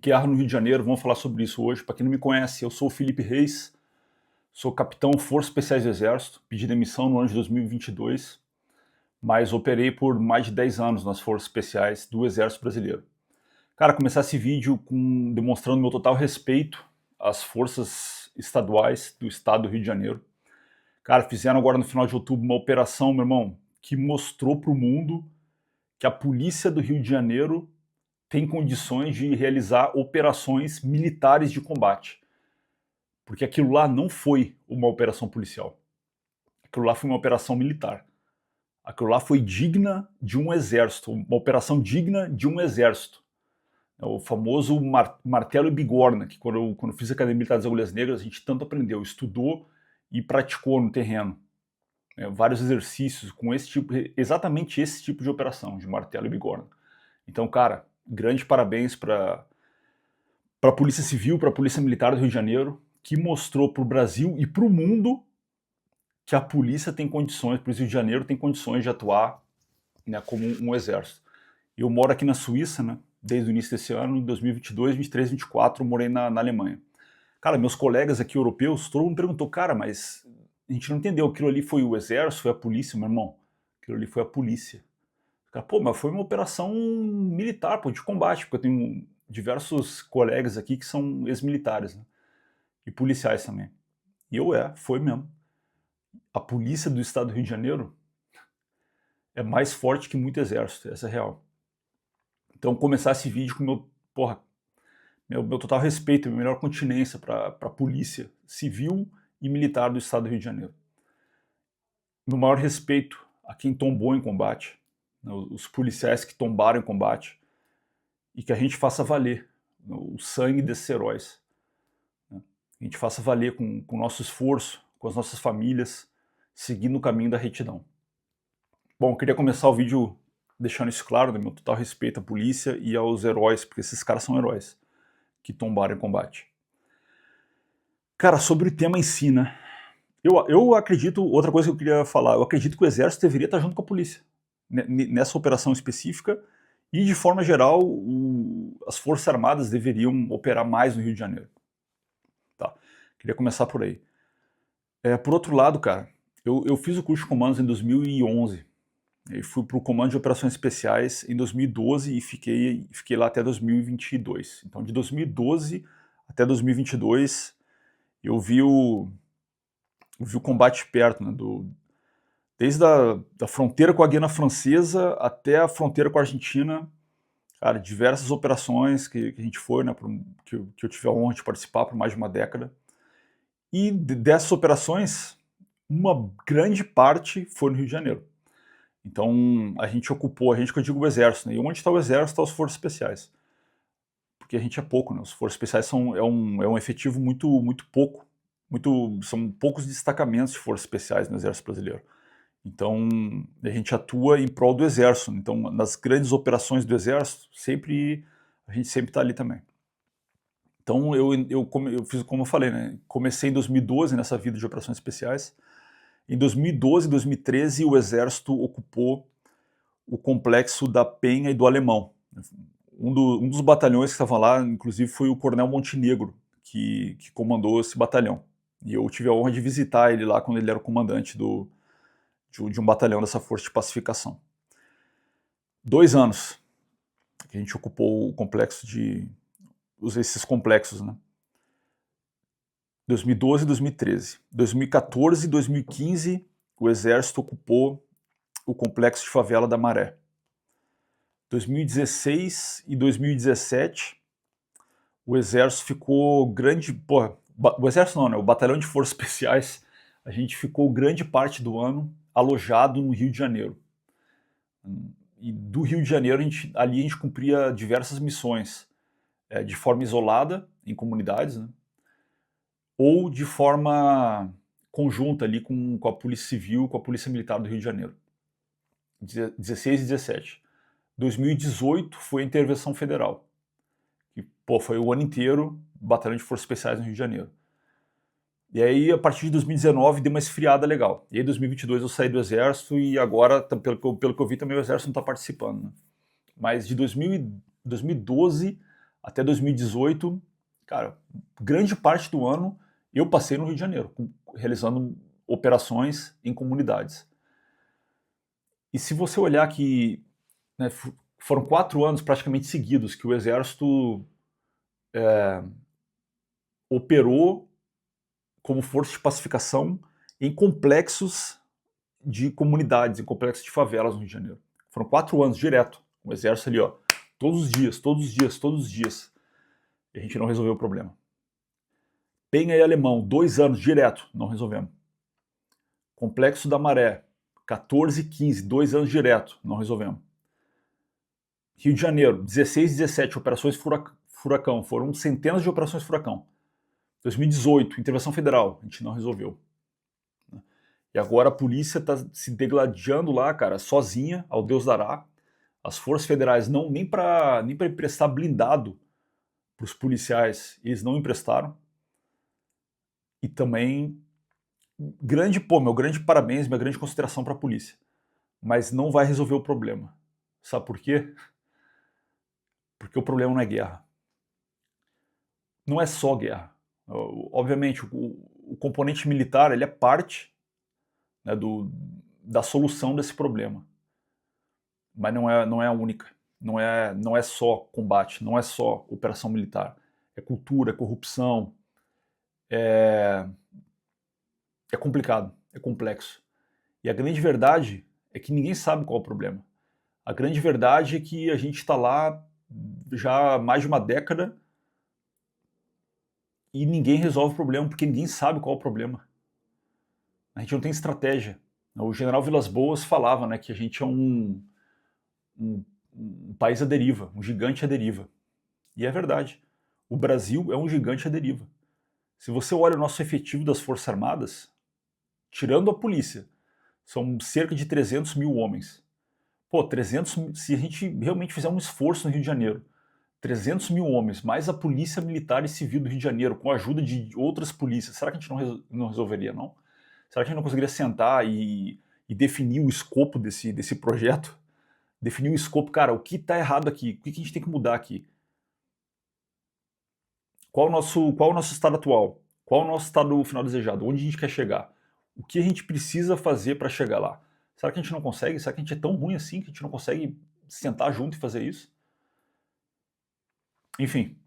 guerra no Rio de Janeiro, vamos falar sobre isso hoje. Para quem não me conhece, eu sou o Felipe Reis, sou capitão Forças Especiais do Exército, pedi demissão no ano de 2022, mas operei por mais de 10 anos nas Forças Especiais do Exército Brasileiro. Cara, começar esse vídeo demonstrando meu total respeito às forças estaduais do estado do Rio de Janeiro. Cara, fizeram agora no final de outubro uma operação, meu irmão, que mostrou para o mundo que a polícia do Rio de Janeiro tem condições de realizar operações militares de combate. Porque aquilo lá não foi uma operação policial. Aquilo lá foi uma operação militar. Aquilo lá foi digna de um exército, uma operação digna de um exército. É o famoso martelo e bigorna, que quando eu fiz a Academia Militar das Agulhas Negras, a gente tanto aprendeu, estudou e praticou no terreno. Vários exercícios com exatamente esse tipo de operação, de martelo e bigorna. Então, cara, grande parabéns para a Polícia Civil, para a Polícia Militar do Rio de Janeiro, que mostrou para o Brasil e para o mundo que a polícia tem condições, a Polícia do Rio de Janeiro tem condições de atuar, né, como um exército. Eu moro aqui na Suíça, né, desde o início desse ano, em 2022, 23, 24, eu morei na Alemanha. Cara, meus colegas aqui europeus, todo mundo perguntou, cara, mas a gente não entendeu, aquilo ali foi o exército, foi a polícia, meu irmão? Aquilo ali foi a polícia. Cara, pô, mas foi uma operação militar, pô, de combate, porque eu tenho diversos colegas aqui que são ex-militares, né, e policiais também. E foi mesmo. A polícia do estado do Rio de Janeiro é mais forte que muito exército, essa é a real. Então, começar esse vídeo com meu total respeito, minha melhor continência para a polícia civil e militar do estado do Rio de Janeiro. Meu maior respeito a quem tombou em combate, né, os policiais que tombaram em combate, e que a gente faça valer, né, o sangue desses heróis. Né, a gente faça valer com o nosso esforço, com as nossas famílias, seguindo o caminho da retidão. Bom, eu queria começar o vídeo deixando isso claro, né, meu total respeito à polícia e aos heróis, porque esses caras são heróis que tombaram em combate. Cara, sobre o tema em si, né? Eu acredito, outra coisa que eu queria falar, eu acredito que o exército deveria estar junto com a polícia, nessa operação específica, e de forma geral, as forças armadas deveriam operar mais no Rio de Janeiro. Tá, queria começar por aí. Por outro lado, cara, eu fiz o curso de comandos em 2011, e fui para o Comando de Operações Especiais em 2012 e fiquei lá até 2022. Então, de 2012 até 2022, eu vi o combate perto, né, desde a fronteira com a Guiana Francesa até a fronteira com a Argentina. Cara, diversas operações que a gente foi, né, que eu tive a honra de participar por mais de uma década. E dessas operações, uma grande parte foi no Rio de Janeiro. Então, a gente ocupou, a gente que eu digo o exército, né? E onde está o exército, estão as forças especiais. Porque a gente é pouco, né? As forças especiais é um efetivo muito pouco. São poucos destacamentos de forças especiais no exército brasileiro. Então, a gente atua em prol do exército. Então, nas grandes operações do exército, a gente sempre está ali também. Então, eu fiz como eu falei, né? Comecei em 2012 nessa vida de operações especiais. Em 2012 e 2013, o Exército ocupou o complexo da Penha e do Alemão. Um dos batalhões que estavam lá, inclusive, foi o Coronel Montenegro, que comandou esse batalhão. E eu tive a honra de visitar ele lá quando ele era o comandante de um batalhão dessa força de pacificação. 2 anos que a gente ocupou o complexo esses complexos, né? 2012 e 2013. 2014 e 2015, o Exército ocupou o complexo de favela da Maré. 2016 e 2017, o Exército ficou o Exército não, né? O Batalhão de Forças Especiais, a gente ficou grande parte do ano alojado no Rio de Janeiro. E do Rio de Janeiro, ali a gente cumpria diversas missões, de forma isolada, em comunidades, né? Ou de forma conjunta ali com a Polícia Civil, com a Polícia Militar do Rio de Janeiro. 16 e 17. 2018 foi a intervenção federal. Que, foi o ano inteiro Batalhão de Forças Especiais no Rio de Janeiro. E aí, a partir de 2019, deu uma esfriada legal. E aí, em 2022, eu saí do Exército e agora, pelo que eu vi, também o Exército não está participando. Né? Mas de 2012 Até 2018, cara, grande parte do ano eu passei no Rio de Janeiro, realizando operações em comunidades. E se você olhar que, né, foram 4 anos praticamente seguidos que o Exército operou como força de pacificação em complexos de comunidades, em complexos de favelas no Rio de Janeiro. Foram 4 anos direto, o Exército ali, ó, todos os dias, todos os dias, todos os dias. E a gente não resolveu o problema. Penha e Alemão, 2 anos direto, não resolvemos. Complexo da Maré, 14 e 15, 2 anos direto, não resolvemos. Rio de Janeiro, 16 e 17, operações Furacão, foram centenas de operações Furacão. 2018, intervenção federal, a gente não resolveu. E agora a polícia está se degladiando lá, cara, sozinha, ao Deus dará. As forças federais não nem para emprestar blindado para os policiais, eles não emprestaram. E também meu grande parabéns, minha grande consideração para a polícia. Mas não vai resolver o problema. Sabe por quê? Porque o problema não é guerra. Não é só guerra. Obviamente, o componente militar ele é parte, né, da solução desse problema. Mas não é a única. Não é só combate, não é só operação militar. É cultura, é corrupção. É complicado, é complexo. E a grande verdade é que ninguém sabe qual é o problema. A grande verdade é que a gente está lá já há mais de uma década e ninguém resolve o problema porque ninguém sabe qual é o problema. A gente não tem estratégia. O general Vilas Boas falava, né, que a gente é um país à deriva, um gigante à deriva. E é verdade. O Brasil é um gigante à deriva. Se você olha o nosso efetivo das Forças Armadas, tirando a polícia, são cerca de 300 mil homens. Pô, 300, se a gente realmente fizer um esforço no Rio de Janeiro, 300 mil homens, mais a Polícia Militar e Civil do Rio de Janeiro, com a ajuda de outras polícias, será que a gente não resolveria, não? Será que a gente não conseguiria sentar e definir o escopo desse projeto? Definir o escopo, cara, o que está errado aqui? O que a gente tem que mudar aqui? Qual o nosso estado atual? Qual o nosso estado final desejado? Onde a gente quer chegar? O que a gente precisa fazer para chegar lá? Será que a gente não consegue? Será que a gente é tão ruim assim que a gente não consegue sentar junto e fazer isso? Enfim,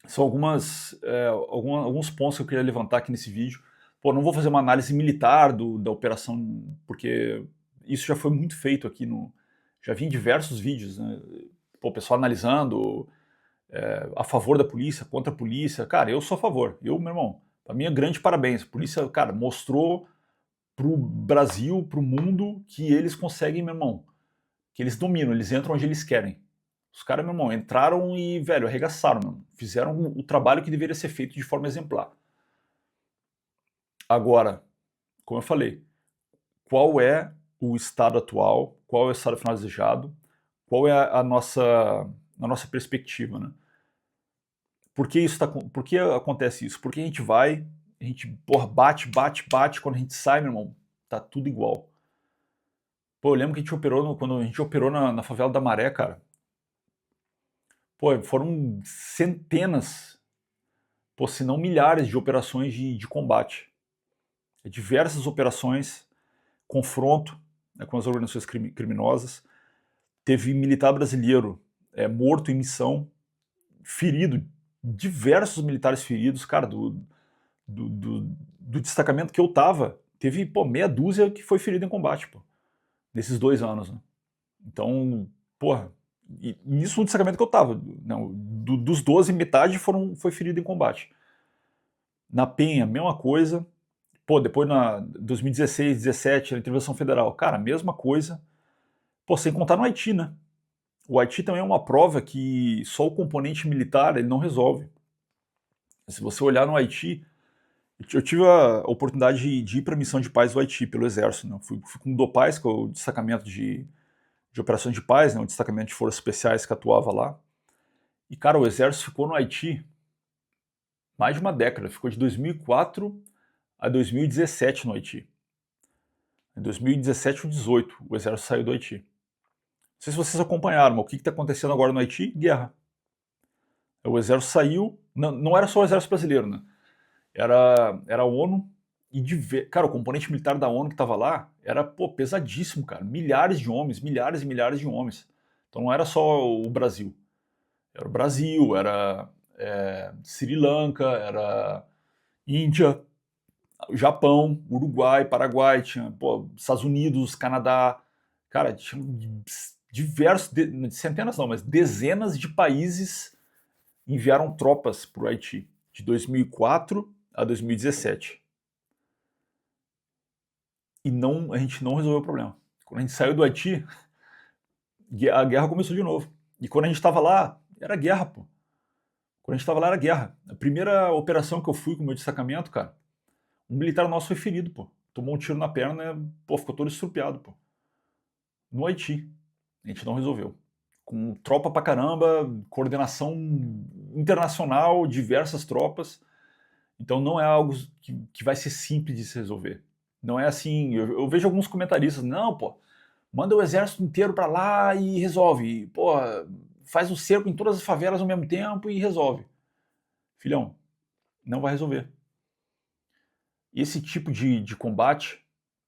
são alguns pontos que eu queria levantar aqui nesse vídeo. Pô, não vou fazer uma análise militar da operação, porque isso já foi muito feito aqui já vi em diversos vídeos, né? Pô, o pessoal analisando a favor da polícia, contra a polícia. Cara, eu sou a favor. Meu irmão, pra mim é grande parabéns. A polícia, cara, mostrou pro Brasil, pro mundo, que eles conseguem, meu irmão, que eles dominam, eles entram onde eles querem. Os caras, meu irmão, entraram e, velho, arregaçaram, meu irmão. Fizeram o trabalho que deveria ser feito de forma exemplar. Agora, como eu falei, qual é o estado atual, qual é o estado final desejado, qual é a nossa perspectiva, né? Por que acontece isso? Porque a gente vai, a gente bate, quando a gente sai, meu irmão, tá tudo igual. Pô, eu lembro que a gente operou, quando a gente operou na favela da Maré, cara. Pô, foram centenas, pô, se não milhares de operações de combate. Diversas operações, confronto, né, com as organizações criminosas. Teve militar brasileiro morto em missão, ferido, diversos militares feridos, cara, do destacamento que eu tava, teve, pô, meia dúzia que foi ferido em combate, pô, nesses 2 anos, né? Então, porra, isso no destacamento que eu tava, não, dos 12, metade foi ferido em combate. Na Penha, mesma coisa. Pô, depois na 2016, 17, na intervenção federal, cara, mesma coisa. Pô, sem contar no Haiti, né? O Haiti também é uma prova que só o componente militar ele não resolve. Se você olhar no Haiti, eu tive a oportunidade de ir para a missão de paz do Haiti pelo Exército. Né? Fui com o DOPAS, que é o destacamento de operações de paz, né? O destacamento de forças especiais que atuava lá. E, cara, o Exército ficou no Haiti mais de uma década. Ficou de 2004 a 2017 no Haiti. Em 2017 ou 2018, o Exército saiu do Haiti. Não sei se vocês acompanharam, mas o que está acontecendo agora no Haiti? Guerra. O exército saiu, não era só o exército brasileiro, né? Era a ONU e cara, o componente militar da ONU que estava lá era, pô, pesadíssimo, cara. Milhares de homens, milhares e milhares de homens. Então não era só o Brasil. Era o Brasil, era Sri Lanka, era Índia, Japão, Uruguai, Paraguai, tinha, pô, Estados Unidos, Canadá. Cara, tinha diversos, centenas não, mas dezenas de países enviaram tropas para o Haiti, de 2004 a 2017. E não, a gente não resolveu o problema. Quando a gente saiu do Haiti, a guerra começou de novo. E quando a gente estava lá, era guerra, pô. Quando a gente estava lá, era guerra. A primeira operação que eu fui com o meu destacamento, cara, um militar nosso foi ferido, pô. Tomou um tiro na perna, pô, ficou todo estrupiado, pô. No Haiti. A gente não resolveu. Com tropa pra caramba, coordenação internacional, diversas tropas. Então não é algo que vai ser simples de se resolver. Não é assim. Eu vejo alguns comentaristas, não, pô, manda o exército inteiro pra lá e resolve. Pô, faz um cerco em todas as favelas ao mesmo tempo e resolve. Filhão, não vai resolver. Esse tipo de combate,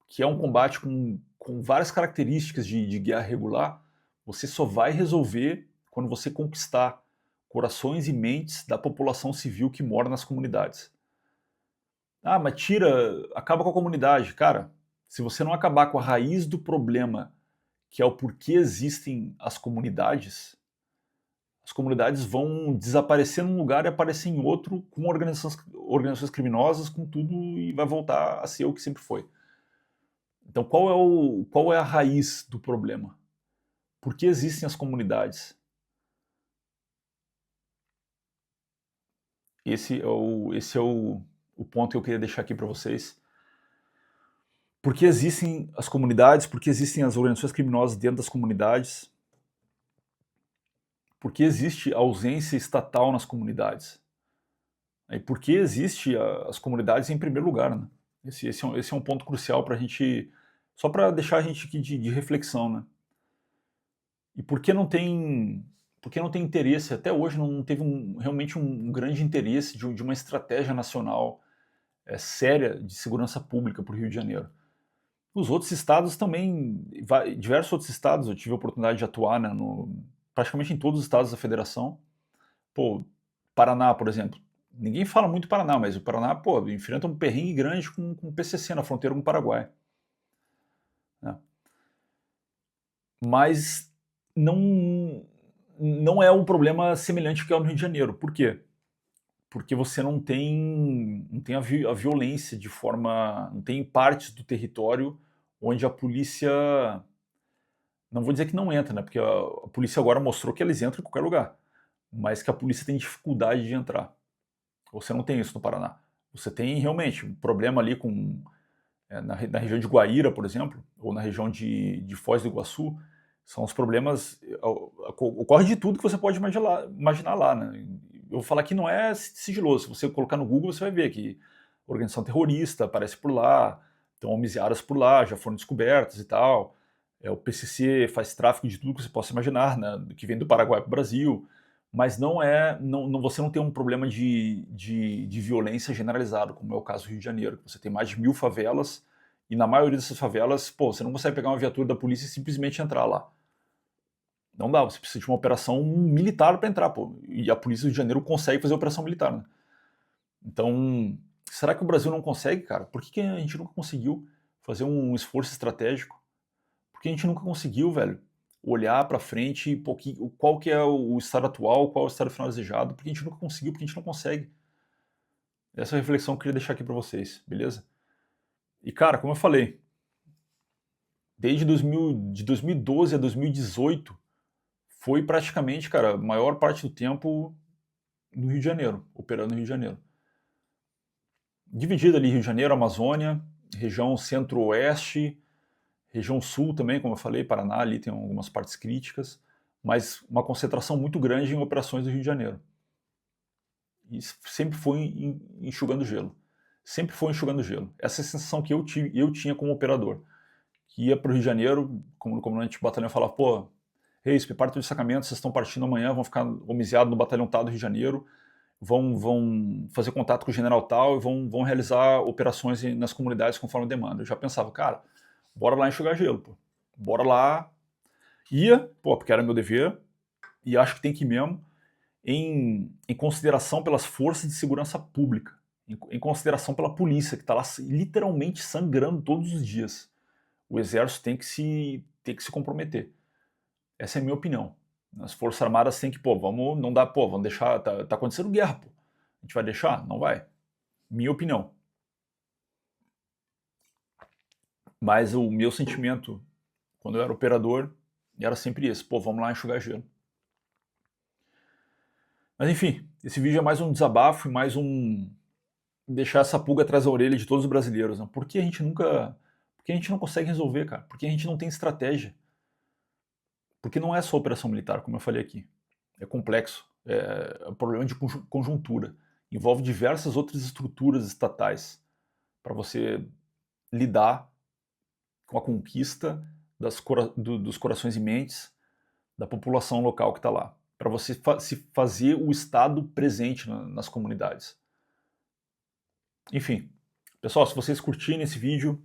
que é um combate com várias características de guerra regular, você só vai resolver quando você conquistar corações e mentes da população civil que mora nas comunidades. Ah, mas acaba com a comunidade. Cara, se você não acabar com a raiz do problema, que é o porquê existem as comunidades vão desaparecer num lugar e aparecer em outro com organizações criminosas, com tudo, e vai voltar a ser o que sempre foi. Então, qual é a raiz do problema? Por que existem as comunidades? Esse é o ponto que eu queria deixar aqui para vocês. Por que existem as comunidades? Por que existem as organizações criminosas dentro das comunidades? Por que existe ausência estatal nas comunidades? E por que existe as comunidades em primeiro lugar? Né? Esse é um ponto crucial para a gente, só para deixar a gente aqui de reflexão. Né? E por que não tem interesse? Até hoje não teve realmente um grande interesse de uma estratégia nacional séria de segurança pública para o Rio de Janeiro. Os outros estados também, diversos outros estados, eu tive a oportunidade de atuar, né, praticamente em todos os estados da federação. Pô, Paraná, por exemplo. Ninguém fala muito Paraná, mas o Paraná, pô, enfrenta um perrengue grande com o PCC na fronteira com o Paraguai. Né? Mas não é um problema semelhante que é no Rio de Janeiro. Por quê? Porque você não tem a violência de forma. Não tem partes do território onde a polícia. Não vou dizer que não entra, né? Porque a polícia agora mostrou que eles entram em qualquer lugar. Mas que a polícia tem dificuldade de entrar. Você não tem isso no Paraná. Você tem realmente um problema ali na região de Guaíra, por exemplo, ou na região de Foz do Iguaçu, são os problemas. Ocorre de tudo que você pode imaginar lá. Né? Eu vou falar que não é sigiloso. Se você colocar no Google, você vai ver que organização terrorista aparece por lá, então homiciadas por lá, já foram descobertas e tal. O PCC faz tráfico de tudo que você possa imaginar, né? Que vem do Paraguai para o Brasil. Mas você não tem um problema de violência generalizado, como é o caso do Rio de Janeiro, que você tem mais de 1000 favelas, e na maioria dessas favelas, pô, você não consegue pegar uma viatura da polícia e simplesmente entrar lá. Não dá, você precisa de uma operação militar para entrar, pô. E a polícia do Rio de Janeiro consegue fazer operação militar, né? Então, será que o Brasil não consegue, cara? Por que a gente nunca conseguiu fazer um esforço estratégico? Por que a gente nunca conseguiu, velho, olhar para frente, qual que é o estado atual, qual é o estado final desejado? Porque a gente nunca conseguiu, porque a gente não consegue. Essa é a reflexão que eu queria deixar aqui para vocês, beleza? E cara, como eu falei, desde de 2012 a 2018, foi praticamente, cara, a maior parte do tempo no Rio de Janeiro, operando no Rio de Janeiro. Dividido ali Rio de Janeiro, Amazônia, região centro-oeste, região sul também, como eu falei, Paraná ali tem algumas partes críticas, mas uma concentração muito grande em operações do Rio de Janeiro. E sempre foi enxugando gelo. Sempre foi enxugando gelo. Essa é a sensação que eu tinha como operador. Que ia para o Rio de Janeiro, como o comandante de batalhão falava, pô, Reis, prepara teu destacamento, vocês estão partindo amanhã, vão ficar homiziados no batalhão tal do Rio de Janeiro, vão fazer contato com o general tal e vão realizar operações nas comunidades conforme a demanda. Eu já pensava, cara, bora lá enxugar gelo, pô. Bora lá. Ia, pô, porque era meu dever, e acho que tem que ir mesmo, em consideração pelas forças de segurança pública, em consideração pela polícia, que está lá literalmente sangrando todos os dias. O exército tem que se comprometer. Essa é a minha opinião. As Forças Armadas têm que, pô, vamos deixar, tá acontecendo guerra, pô. A gente vai deixar? Não vai. Minha opinião. Mas o meu sentimento, quando eu era operador, era sempre esse, pô, vamos lá enxugar gelo. Mas enfim, esse vídeo é mais um desabafo e mais um deixar essa pulga atrás da orelha de todos os brasileiros, né? Por que a gente não consegue resolver, cara? Por que a gente não tem estratégia? Porque não é só operação militar, como eu falei aqui. É complexo, é um problema de conjuntura. Envolve diversas outras estruturas estatais para você lidar com a conquista dos corações e mentes da população local que está lá. Para você se fazer o Estado presente nas comunidades. Enfim, pessoal, se vocês curtirem esse vídeo,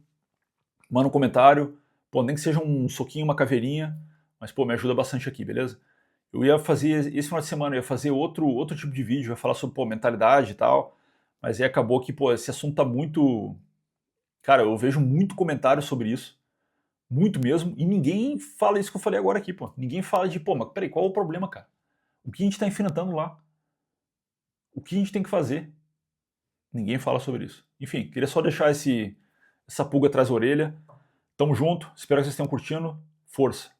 manda um comentário, pô, nem que seja um soquinho, uma caveirinha, mas pô, me ajuda bastante aqui, beleza? Eu ia fazer, esse final de semana, eu ia fazer outro tipo de vídeo, ia falar sobre, pô, mentalidade e tal, mas aí acabou que, pô, esse assunto tá muito... Cara, eu vejo muito comentário sobre isso, muito mesmo, e ninguém fala isso que eu falei agora aqui, pô. Ninguém fala de, pô, mas peraí, qual é o problema, cara? O que a gente tá enfrentando lá? O que a gente tem que fazer? Ninguém fala sobre isso. Enfim, queria só deixar essa pulga atrás da orelha. Tamo junto, espero que vocês tenham curtindo. Força!